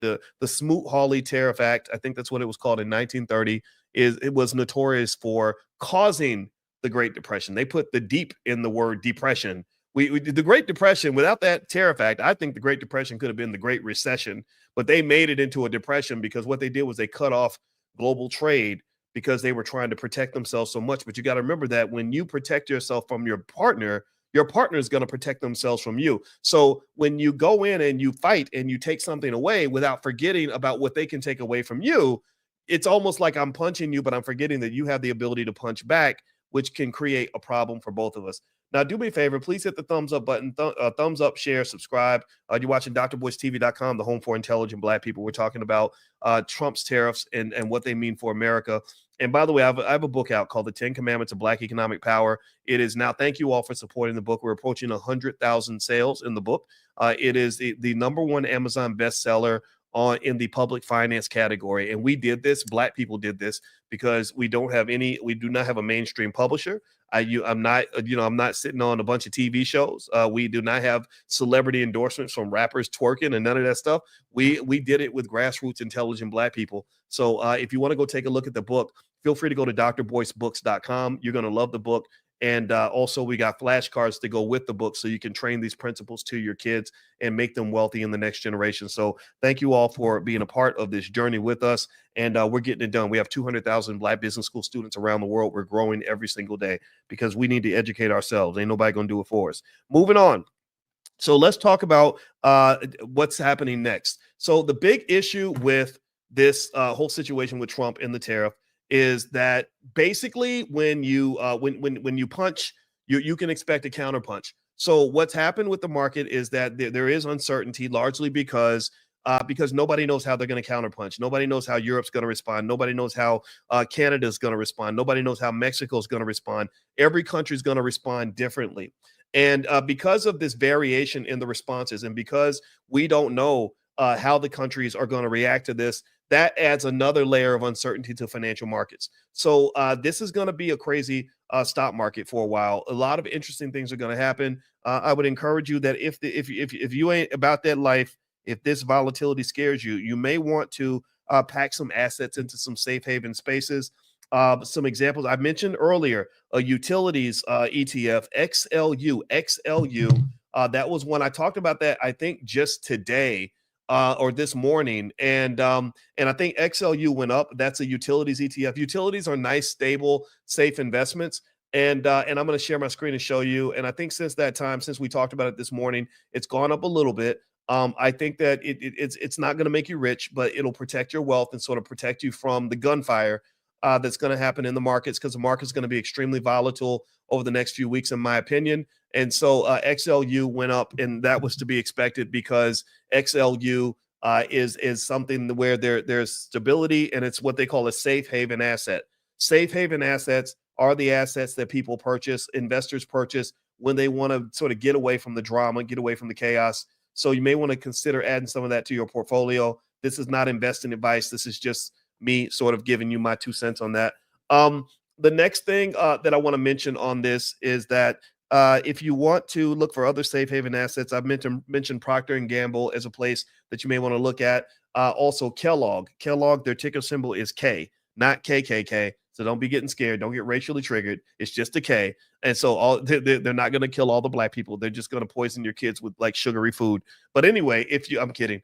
The Smoot-Hawley Tariff Act, I think that's what it was called in 1930, it was notorious for causing the Great Depression. They put the deep in the word depression. We the Great Depression, without that Tariff Act, I think the Great Depression could have been the Great Recession, but they made it into a depression because what they did was they cut off global trade because they were trying to protect themselves so much. But you got to remember that when you protect yourself from your partner is going to protect themselves from you. So when you go in and you fight and you take something away without forgetting about what they can take away from you, it's almost like I'm punching you, but I'm forgetting that you have the ability to punch back, which can create a problem for both of us. Now, do me a favor, please hit the thumbs up button, thumbs up, share, subscribe. You're watching drboystv.com, the home for intelligent Black people. We're talking about Trump's tariffs and what they mean for America. And by the way, I have a book out called The 10 Commandments of Black Economic Power. It is now, thank you all for supporting the book. We're approaching 100,000 sales in the book. It is the number one Amazon bestseller in the public finance category. And we did this, Black people did this, because we do not have a mainstream publisher. I'm not sitting on a bunch of TV shows. We do not have celebrity endorsements from rappers twerking and none of that stuff. We did it with grassroots intelligent Black people. So if you want to go take a look at the book, feel free to go to drboycebooks.com. You're going to love the book. And also we got flashcards to go with the book so you can train these principles to your kids and make them wealthy in the next generation. So thank you all for being a part of this journey with us. And we're getting it done. We have 200,000 Black business school students around the world. We're growing every single day because we need to educate ourselves. Ain't nobody going to do it for us. Moving on. So let's talk about what's happening next. So the big issue with this whole situation with Trump and the tariff is that basically when you punch, you can expect a counter punch. So what's happened with the market is that there is uncertainty, largely because nobody knows how they're going to counterpunch. Nobody knows how Europe's going to respond. Nobody knows how Canada's going to respond. Nobody knows how Mexico's going to respond. Every country's going to respond differently. And because of this variation in the responses, and because we don't know how the countries are going to react to this, that adds another layer of uncertainty to financial markets. So this is going to be a crazy stock market for a while. A lot of interesting things are going to happen. I would encourage you that if you ain't about that life, if this volatility scares you, you may want to pack some assets into some safe haven spaces. Some examples I mentioned earlier: a utilities ETF, XLU. That was one I talked about that I think just today. Or this morning, and I think XLU went up. That's a utilities ETF. Utilities are nice, stable, safe investments, and I'm going to share my screen and show you. And I think since we talked about it this morning, it's gone up a little bit. I think that it's not going to make you rich, but it'll protect your wealth and sort of protect you from the gunfire that's going to happen in the markets, because the market's going to be extremely volatile over the next few weeks, in my opinion. And so XLU went up, and that was to be expected because XLU is something where there's stability, and it's what they call a safe haven asset. Safe haven assets are the assets that people purchase, investors purchase when they want to sort of get away from the drama, get away from the chaos. So you may want to consider adding some of that to your portfolio. This is not investing advice. This is just me sort of giving you my 2 cents on that. The next thing that I want to mention on this is that if you want to look for other safe haven assets, I've mentioned Procter & Gamble as a place that you may want to look at. Also Kellogg, their ticker symbol is K, not KKK. So don't be getting scared. Don't get racially triggered. It's just a K. And so they're not going to kill all the Black people. They're just going to poison your kids with like sugary food. But anyway, I'm kidding.